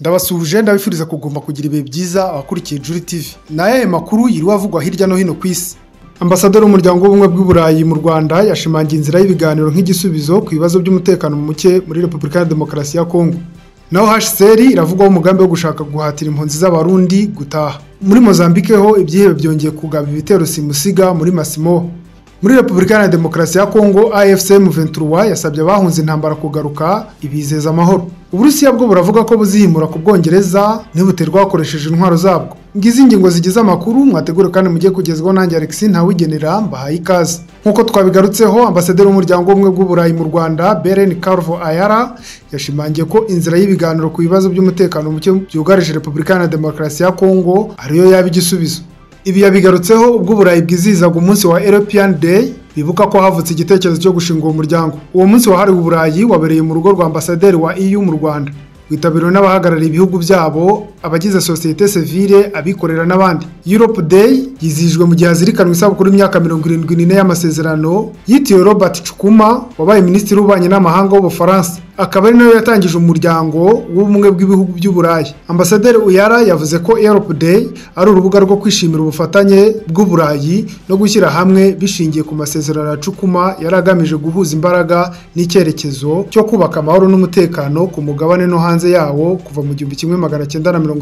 Ndabasuhuje ndabifuriza kugomba kugira ibihe byiza abakurikiye Juri TV. Naye makuru yiriwe avugwa hirya no hino ku isi. Ambasaderi w'umuryango w'ubumwe bw'u Burayi mu Rwanda yashimangiye inzira y'ibiganiro nk'igisubizo ku bibazo by'umutekano muke muri Repubulika ya Demokarasi ya Kongo. Naho HCR iravugwaho umugambi wo gushaka guhatira impunzi z'abarundi gutaha. Muri Mozambique ho ibyihebe byongeye kugaba ibitero simusiga muri Masimo. Muri Repubulika ya Demokarasi ya Kongo, AFC M23 yasabye abahunze intambara kugaruka ibizeza amahoro. Uburusiya bwo buravuga ko buzihimura ku Bwongereza nibuterwa hakoresheje intwaro zabwo. Ngizi ingingo zigize amakuru mwategura kandi mugiye kugezwaho nanjye Alexis Ntawigenera mbahaye ikaze. Nkuko twabigarutseho, ambasaderi w'umuryango w'ubumwe bw'u Burayi mu Rwanda Beren Carvo Ayara yashimangiye ko inzira y'ibiganiro ku bibazo by'umutekano muke byugarije Repubulika ya Demokarasi ya Kongo ariyo yaba igisubizo. Ibi yabigarutseho ubwo Burayi bwizihizaga umunsi wa European Day, bibuka ko havutse igitekerezo cyo gushinga uwo muryango. Uwo munsi wahariwe Burayi wabereye mu rugo rwa ambasaderi wa EU mu Rwanda, witabiriwe n'abahagarariye ibihugu byabo, abagize societe civile, abikorera n'abandi. Europe Day yizihijwe mu gihe hazirikanwa isabukuru y'imyaka 74 y'amasezerano yitiriwe Robert Chukuma wabaye minisitiri w'ububanyi n'amahanga w'Ubufaransa, akaba ari nawe yatangije umuryango w'ubumwe bw'ibihugu by'u Burayi. Ambasaderi Uyara yavuze ko Europe Day ari urubuga rwo kwishimira ubufatanye bw'u Burayi no gushyira hamwe bishingiye ku masezerano ya Chukuma yaragamije guhuza imbaraga n'icyerekezo cyo kubaka amahoro n'umutekano ku mugabane no hanze yawo kuva mu 1950.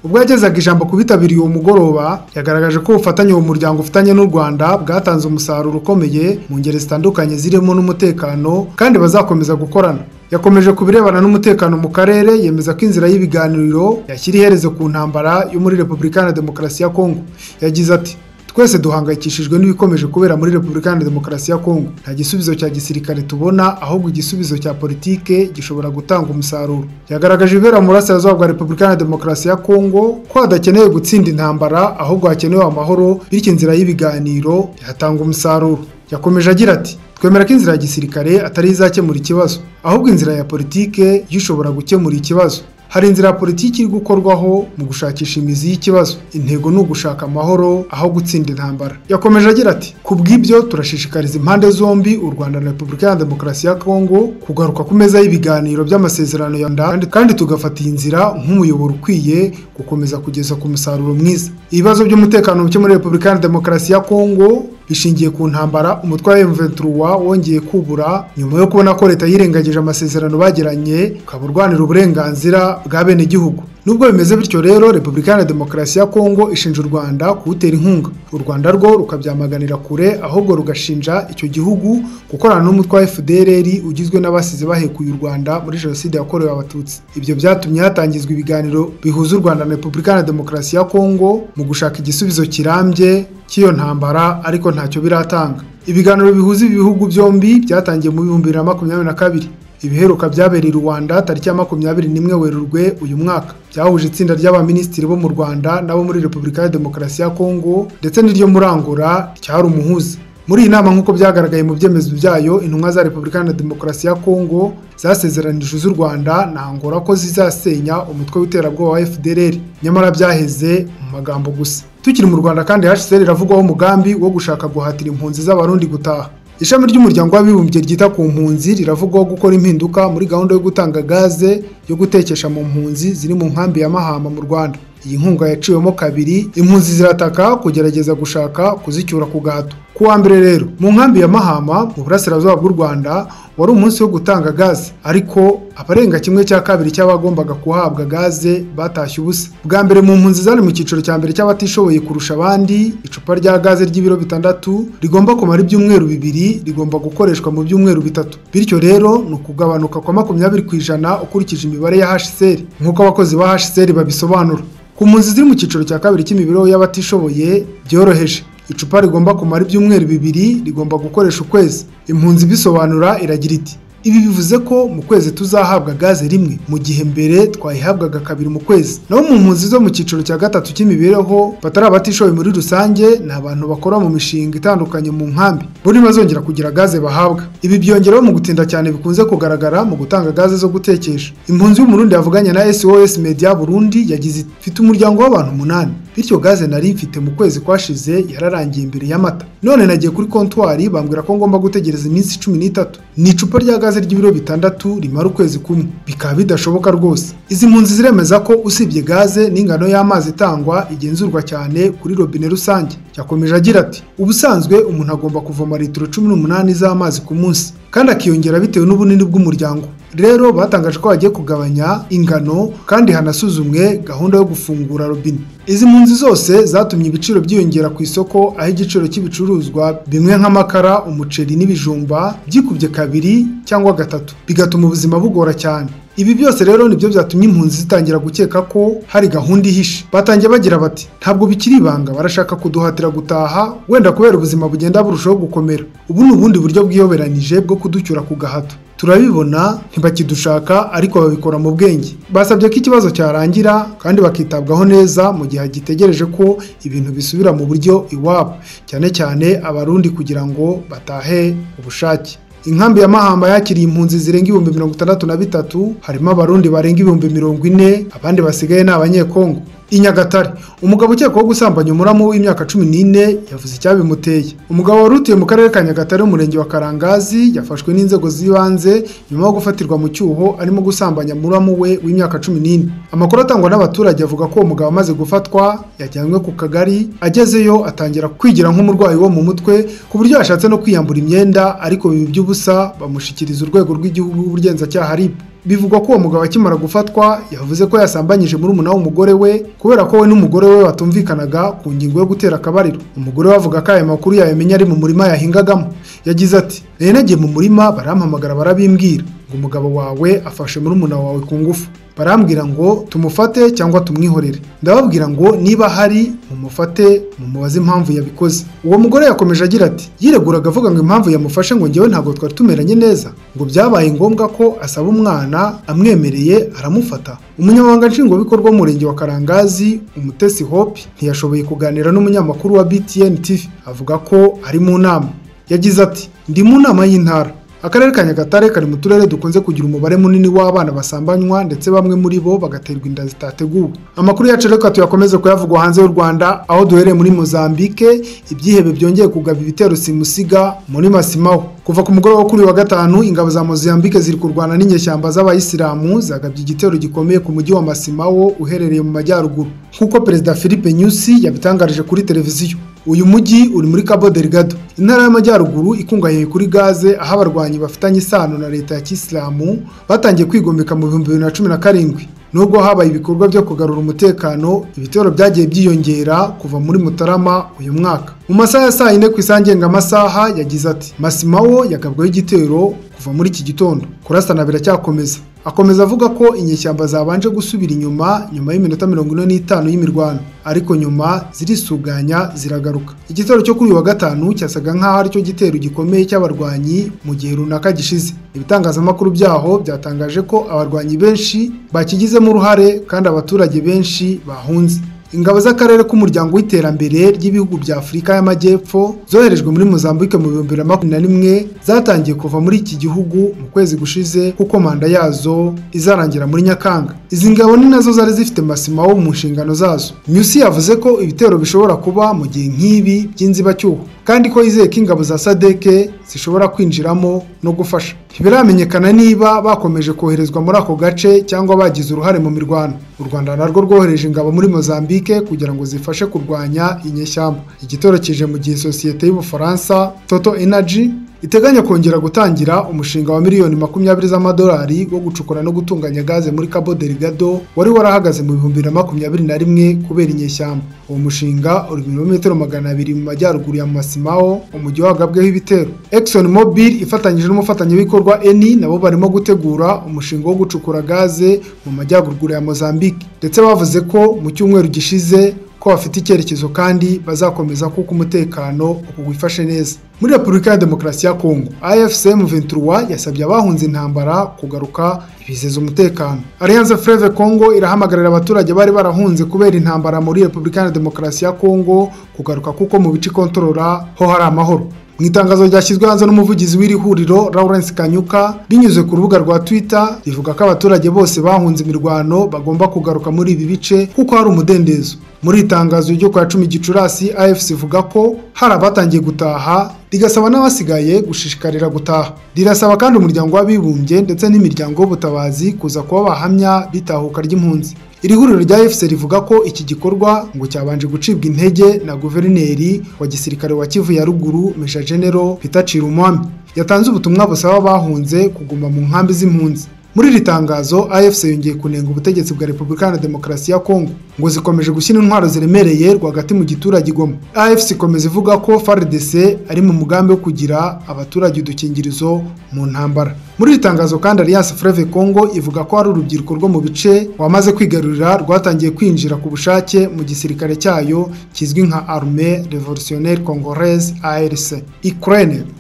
Ubwo yagezaga ijambo kubitabiriye uwo mugoroba, yagaragaje ko ubufatanye uwo muryango ufitanye n'u Rwanda bwatanze umusaruro ukomeye mu ngeri zitandukanye zirimo n'umutekano, kandi bazakomeza gukorana. Yakomeje kubirebana n'umutekano mu karere, yemeza ko inzira y'ibiganiro yashyira iherezo ku ntambara yo muri Repubulika ya Demokarasi ya Kongo. Yagize ati: twese duhangayikishijwe n'ibikomeje kubera muri Repubulika ya Demokarasi ya Kongo. Nta gisubizo cya gisirikare tubona, ahubwo igisubizo cya politike gishobora gutanga umusaruro. Yagaragaje ibera mu burasirazuba bwa Repubulika ya Demokarasi ya Kongo ko hadakeneye gutsinda intambara, ahubwo hakenewe amahoro, bityo inzira y'ibiganiro yatanga umusaruro. Yakomeje agira ati: twemera ko inzira ya gisirikare atari izakemura ikibazo, ahubwo inzira ya politike ishobora gukemura ikibazo. Hari inzira ya politiki iri gukorwaho mu gushakisha imizi y'ikibazo. Intego ni ugushaka amahoro aho gutsinda intambara. Yakomeje agira ati: kubw'ibyo turashishikariza impande zombi, u Rwanda na Repubulika ya Demokarasi ya Kongo, kugaruka ku meza y'ibiganiro by'amasezerano ya Ndanda, kandi tugafata inzira nk'umuyoboro ukwiye gukomeza kugeza ku musaruro mwiza. Ibibazo by'umutekano muke muri Repubulika ya Demokarasi ya Kongo bishingiye ku ntambara umutwe wa M23 wongeye kubura nyuma yo kubona ko leta yirengagije amasezerano bagiranye ukaburwanira uburenganzira bwa bene gihugu. Nubwo bimeze bityo rero, Repubulika ya Demokarasi ya Kongo ishinja u Rwanda kuwutera inkunga. U Rwanda rwo rukabyamaganira kure, ahubwo rugashinja icyo gihugu gukorana n'umutwe wa FDLR ugizwe n'abasize bahekuye u Rwanda muri jenoside yakorewe Abatutsi. Ibyo byatumye hatangizwa ibiganiro bihuza u Rwanda na Repubulika ya Demokarasi ya Kongo mu gushaka igisubizo kirambye cy'iyo ntambara, ariko ntacyo biratanga. Ibiganiro bihuza ibihugu byombi byatangiye mu 2022. Ibiheruka byabereye i Rwanda tariki ya 21 Werurwe uyu mwaka. Byahuje itsinda ry'abaminisitiri bo mu Rwanda nabo muri Repubulika ya Demokarasi ya Kongo, ndetse n'iryo muri Angola cyari umuhuza. Muri iyi nama nk'uko byagaragaye mu byemezo byayo, intumwa za Repubulika ya Demokarasi ya Kongo zasezeranije z'u Rwanda na Angola ko zizasenya umutwe w'iterabwoba wa FDLR, nyamara byaheze mu magambo gusa. Tukiri mu Rwanda kandi, HCR iravugwaho umugambi wo gushaka guhatira impunzi z'abarundi gutaha. Ishami ry'umuryango w'abibumbye ryita ku mpunzi riravugwaho gukora impinduka muri gahunda yo gutanga gaze yo gutekesha mu mpunzi ziri mu nkambi ya Mahama mu Rwanda. Iyi nkunga yaciwemo kabiri, impunzi zirataka kugerageza gushaka kuzicyura ku gahato. Kuwa mbere rero, mu nkambi ya Mahama mu burasirazuba bw'u Rwanda wari umunsi wo gutanga gaze, ariko abarenga 1/2 cy'abagombaga kuhabwa gaze batashye ubusa. Bwa mbere mu mpunzi zari mu cyiciro cya mbere cy'abatishoboye kurusha abandi, icupa rya gaze ry'ibiro 6 rigomba kumara ibyumweru 2 rigomba gukoreshwa mu byumweru 3. Bityo rero ni ukugabanuka kwa 20% ukurikije imibare ya HCR, nk'uko abakozi ba HCR babisobanura. Ku mpunzi ziri mu cyiciro cya kabiri cy'imibereho y'abatishoboye byoroheje, icupa rigomba kumara ibyumweru 2 rigomba gukoresha ukwezi. Impunzi bisobanura iragira iti: ibi bivuze ko mu kwezi tuzahabwa gaze rimwe, mu gihe mbere twayihabwaga 2 mu kwezi. Naho mu mpunzi zo mu cyiciro cya gatatu cy'imibereho batari abatishoboye muri rusange, ni abantu bakora mu mishinga itandukanye mu nkambi, bo ntibazongera kugira gaze bahabwa. Ibi byongeraho mu gutinda cyane bikunze kugaragara mu gutanga gaze zo gutekesha. Impunzi y'umurundi yavuganye na SOS Media Burundi yagize iti: mfite umuryango w'abantu 8, bityo gaze nari mfite mu kwezi kwashize yararangiye imbere y'amata. None nagiye kuri kontwari bambwira ko ngomba gutegereza iminsi 13. Ni icupa rya gaze gaze ry'ibiro 6 rimara ukwezi kumwe, bikaba bidashoboka rwose. Izi mpunzi ziremeza ko usibye gaze n'ingano y'amazi itangwa igenzurwa cyane kuri robine rusange. Yakomeje agira ati ubusanzwe umuntu agomba kuvoma litiro 18 z'amazi ku munsi, kandi akiyongera bitewe n'ubunini bw'umuryango. Rero batangaje ko bagiye kugabanya ingano kandi hanasuzumwe gahunda yo gufungura robine. Izi mpunzi zose zatumye ibiciro byiyongera ku isoko, aho igiciro cy'ibicuruzwa bimwe nk'amakara, umuceri n'ibijumba byikubye 2 cyangwa 3, bigatuma ubuzima bugora cyane. Ibi byose rero nibyo byatumye impunzi zitangira gukeka ko hari gahunda ihishe. Batangiye bagira bati ntabwo bikiri ibanga, barashaka kuduhatira gutaha, wenda kubera ubuzima bugenda burushaho gukomera. Ubu ni ubundi buryo bwiyoberanije bwo kuducyura ku gahato. Turabibona ntibakidushaka, ariko babikora mu bwenge. Basabye ko ikibazo cyarangira kandi bakitabwaho neza mu gihe gitegereje ko ibintu bisubira mu buryo iwabo, cyane cyane abarundi kugira ngo batahe ubushake. Inkambi ya Mahamba yakiriye impunzi zirenga 63,000, harimo abarundi barenga 40,000, abandi basigaye ni abanyekongo. I Nyagatare, umugabo ukekwaho gusambanya umuramu w'imyaka 14 yavuze icyabimuteye. Umugabo wari utuye mu karere ka Nyagatare umurenge wa Karangazi yafashwe n'inzego z'ibanze nyuma yo gufatirwa mu cyuho arimo gusambanya umuramu we w'imyaka 14. Amakuru atangwa n'abaturage avuga ko umugabo amaze gufatwa yajyanywe ku kagari, agezeyo atangira kwigira nk'umurwayi wo mu mutwe ku buryo yashatse no kwiyambura imyenda, ariko bibi by'ubusa bamushikiriza urwego rw'igihugu rw'ubugenzacyaha RIB. Bivugwa ko uwo mugabo akimara gufatwa yavuze ko yasambanyije muri umuna w'umugore we kubera ko we n'umugore we batumvikanaga ku ngingo yo gutera akabariro. Umugore we avuga ko aya makuru yayamenye ari mu murima yahingagamo. Yagize ati nari nagiye mu murima barampamagara barabimbwira ngo umugabo wawe afashe muri umuna wawe ku ngufu, barambwira ngo tumufate cyangwa tumwihorere. Ndababwira ngo niba hari mumufate mumubaze impamvu yabikoze. Uwo mugore yakomeje agira ati yireguraga avuga ngo impamvu yamufashe ngo ngewe ntabwo twari tumeranye neza, ngo byabaye ngombwa ko asaba umwana, amwemereye aramufata. Umunyamabanga nshingwabikorwa w'umurenge wa Karangazi Umutesi Hope ntiyashoboye kuganira n'umunyamakuru wa BTN TV, avuga ko ari mu nama. Yagize ati ndi mu nama y'intara. Akarere ka Nyagatare kari mu turere dukunze kugira umubare munini w'abana basambanywa, ndetse bamwe muri bo bagaterwa inda zitateguwe. Amakuru yacu reka tuyakomeze kuyavugwa hanze y'u Rwanda, aho duhereye muri Mozambique. Ibyihebe byongeye kugaba ibitero simusiga muri Masimawo. Kuva ku mugoroba wo kuri wa gatanu, ingabo za Mozambique ziri kurwana n'inyeshyamba z'abayisilamu zagabye igitero gikomeye ku mujyi wa Masimawo uherereye mu majyaruguru, nk'uko Perezida Filipe Nyusi yabitangarije kuri televiziyo. Uyu mujyi uri muri Cabo Delgado, intara y'amajyaruguru ikungahaye kuri gaze, aho abarwanyi bafitanye isano na leta ya Kisilamu batangiye kwigomeka mu 2017. Nubwo habaye ibikorwa byo kugarura umutekano, ibitero byagiye byiyongera kuva muri Mutarama uyu mwaka. Mu masaha ya saa 4 ku isangenga amasaha, yagize ati Masimawo yagabweho igitero kuva muri iki gitondo, kurasana biracyakomeza. Akomeza avuga ko inyeshyamba zabanje gusubira inyuma y'iminota 45 y'imirwano, ariko nyuma zirisuganya ziragaruka. Igitero cyo kuri wa gatanu cyasaga nk'aho ari cyo gitero gikomeye cy'abarwanyi mu gihe runaka gishize. Ibitangazamakuru byaho byatangaje ko abarwanyi benshi bakigizemo uruhare kandi abaturage benshi bahunze. Ingabo z'akarere k'umuryango w'iterambere ry'ibihugu bya Afurika y'Amajyepfo zoherejwe muri Mozambique mu 2021 zatangiye kuva muri iki gihugu mu kwezi gushize, kuko manda yazo izarangira muri Nyakanga. Izi ngabo ni nazo zari zifite Masimawo mu nshingano zazo. Nyusi yavuze ko ibitero bishobora kuba mu gihe nk'ibi by'inzibacyuho, kandi ko yizeye ko ingabo za SADC zishobora kwinjiramo no gufasha. Ntibiramenyekana niba bakomeje koherezwa muri ako gace cyangwa bagize uruhare mu mirwano. U Rwanda narwo rwohereje ingabo muri Mozambique kugira ngo zifashe kurwanya inyeshyamba. Igitoro kije mu gihe sosiyete y'Ubufaransa Total Energy iteganya kongera gutangira umushinga wa miliyoni 20 z'amadolari wo gucukura no gutunganya gaze muri Cabo Delgado wari warahagaze mu 2021 kubera inyeshyamba. Uwo mushinga uri kilometero 200 mu majyaruguru ya Masimawo, umujyi wagabweho ibitero. Exxon Mobil ifatanyije n'umufatanyabikorwa Eni nabo barimo gutegura umushinga wo gucukura gaze mu majyaruguru ya Mozambique, ndetse bavuze ko mu cyumweru gishize ko bafite icyerekezo kandi bazakomeza kuko umutekano uko wifashe neza. Muri Repubulika ya Demokarasi ya Kongo, AFC M23 yasabye abahunze intambara kugaruka ibizeza umutekano. Alliance Fleuve Congo irahamagarira abaturage bari barahunze kubera intambara muri Repubulika ya Demokarasi ya Kongo kugaruka kuko mu bice kontrola ho hari amahoro. Mu itangazo ryashyizwe hanze n'umuvugizi w'iri huriro Lawrence Kanyuka binyuze ku rubuga rwa Twitter rivuga ko abaturage bose bahunze imirwano bagomba kugaruka muri ibi bice kuko hari umudendezo. Muri itangazo ryo kwa 10 Gicurasi AFC ivuga ko hari abatangiye gutaha rigasaba n'abasigaye gushishikarira gutaha. Rirasaba kandi umuryango w'abibumbye ndetse n'imiryango y'ubutabazi kuza kuba bahamya bitahuka ry'impunzi. Iri huriro rya AFC rivuga ko iki gikorwa ngo cyabanje gucibwa intege na guverineri wa gisirikare wa Kivu ya ruguru Major General Peter Chirumwami. Yatanze ubutumwa busaba bahunze kuguma mu nkambi z'impunzi. Muri iri tangazo AFC yongeye kunenga ubutegetsi bwa Repubulika ya Demokarasi ya Kongo ngo zikomeje gushyira intwaro ziremereye rwagati mu giturage Goma. AFC ikomeza ivuga ko FARDC ari mu mugambi wo kugira abaturage udukingirizo mu ntambara. Muri iri tangazo kandi Alliance Fleuve Congo ivuga ko hari urubyiruko rwo mu bice wamaze kwigarurira rwatangiye kwinjira ku bushake mu gisirikare cyayo kizwi nka Armée Révolutionnaire Congolaise ARC.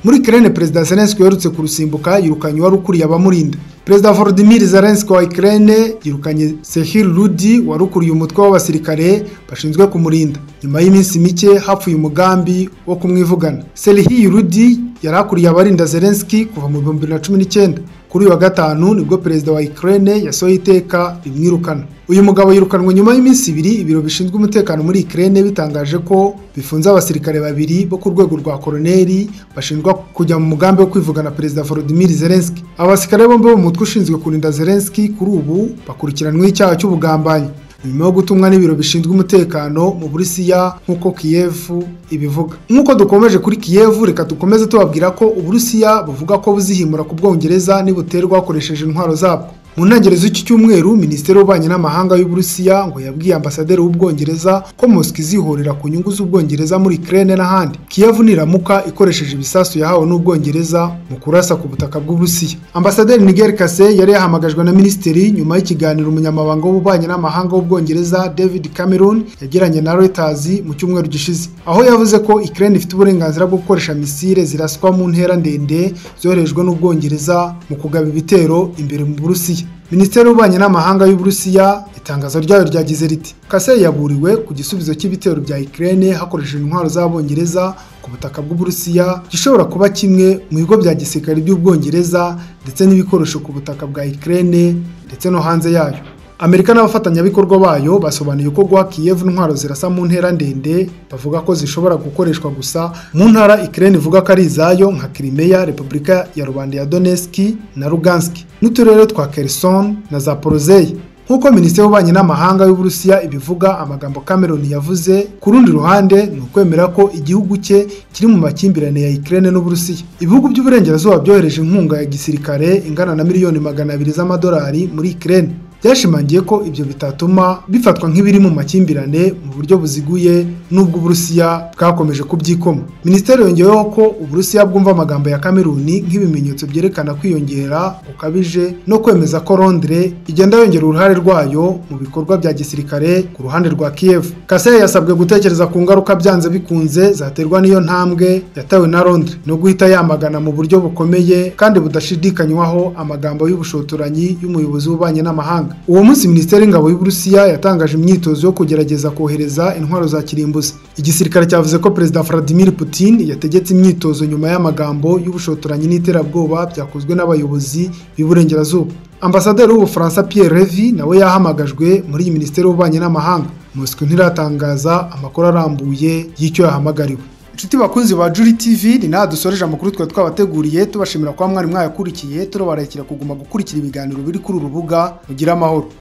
Muri Ukraine Perezida Zelensky yarutse ku rusimbuka yirukanye wari ukuriye abamurinda. Perezida Volodymyr Zelensky wa Ukraine yirukanye Sehil Rudi warukuriye umutwe w'abasirikare bashinzwe kumurinda nyuma y'iminsi mike hapfuye umugambi wo kumwivugana. Sehil Rudi yarakuriye abarinda Zelensky kuva mu 2019. Kuri wa gatanu nibwo perezida wa Ukraine yasohoye iteka rimwirukana. Uyu mugabo yirukanwe nyuma y'iminsi 2 ibiro bishinzwe umutekano muri Ukraine bitangaje ko bifunze abasirikare babiri bo ku rwego rwa koloneli bashinjwa kujya mu mugambi wo kwivugana perezida Volodymyr Zelensky. Abasirikare bombi bo mu mutwe ushinzwe kurinda Zelensky kuri ubu bakurikiranwe icyaha cy'ubugambanyi nyuma yo gutumwa n'ibiro bishinzwe umutekano mu Burusiya nk'uko Kiev ibivuga. Nk'uko dukomeje kuri Kiev, reka dukomeze tubabwira ko Uburusiya buvuga ko buzihimura ku Bwongereza nibuterwa hakoresheje intwaro zabwo. Mu ntangiriro z'iki cyumweru Minisiteri y'Ububanyi n'Amahanga y'Uburusiya ngo yabwiye ambasaderi w'Ubwongereza ko Moscow izihorera ku nyungu z'Ubwongereza muri Ukraine n'ahandi. Kiev niramuka ikoresheje ibisasu yahawe n'Ubwongereza mu kurasa ku butaka bw'Uburusiya. Ambasaderi Nigel Kase yari yahamagajwe na minisiteri nyuma y'ikiganiro umunyamabanga w'Ububanyi n'Amahanga w'Ubwongereza David Cameron yagiranye na Reuters mu cyumweru gishize, aho yavuze ko Ukraine ifite uburenganzira bwo gukoresha misile ziraswa mu ntera ndende zoherejwe n'Ubwongereza mu kugaba ibitero imbere mu Burusiya. Minisiteri y'Ububanyi n'Amahanga y'Uburusiya itangazo ryayo ryagize riti Kase yaburiwe ku gisubizo cy'ibitero bya Ukraine hakoreshejwe intwaro z'Abongereza ku butaka bw'Uburusiya gishobora kuba kimwe mu bigo bya gisirikare by'Ubwongereza ndetse n'ibikoresho ku butaka bwa Ukraine ndetse no hanze yayo. Amerika n'abafatanyabikorwa bayo basobanuye ko guha Kiev intwaro zirasa mu ntera ndende bavuga ko zishobora gukoreshwa gusa mu ntara Ukraine ivuga ko ari izayo nka Crimea, Repubulika ya Rubanda ya Donetsk na Lugansk n'uturere twa Kherson na Zaporozhye. Nk'uko Minisiteri y'Ububanyi n'Amahanga y'Uburusiya ibivuga, amagambo Cameron yavuze ku rundi ruhande ni ukwemera ko igihugu cye kiri mu makimbirane ya Ukraine n'Uburusiya. Ibihugu by'uburengerazuba byohereje inkunga ya gisirikare ingana na miliyoni 200 z'amadolari muri Ukraine. Byashimangiye ko ibyo bitatuma bifatwa nk'ibiri mu makimbirane mu buryo buziguye n'ubwo Uburusiya bwakomeje kubyikoma. Minisiteri yongeyeho ko Uburusiya bwumva amagambo ya Cameroon nk'ibimenyetso byerekana kwiyongera ukabije no kwemeza ko Londres igenda yongera uruhare rwayo mu bikorwa bya gisirikare ku ruhande rwa Kiev. Kase yasabwe gutekereza ku ngaruka byanze bikunze zaterwa n'iyo ntambwe yatawe na Londres no guhita yamagana mu buryo bukomeye kandi budashidikanywaho amagambo y'ubushotoranyi y'umuyobozi w'Ububanyi n'Amahanga. Uwo munsi Minisiteri y'Ingabo y'Uburusiya yatangaje imyitozo yo kugerageza kohereza intwaro za kirimbuzi. Igisirikare cyavuze ko Perezida Vladimir Putin yategetse imyitozo nyuma y'amagambo y'ubushotoranyi n'iterabwoba byakozwe n'abayobozi b'Iburengerazuba. Ambasaderi w'Ubufaransa Pierre Levy nawe yahamagajwe muri iyi Minisiteri y'Ububanyi n'Amahanga. Moscow ntiratangaza amakuru arambuye y'icyo yahamagariwe. Inshuti bakunzi ba Juri TV, ni naha dusoreje amakuru twabateguriye, tubashimira kwa mwari mwayakurikiye, turobarekera kuguma gukurikira ibiganiro biri kuri urubuga. Mugira amahoro.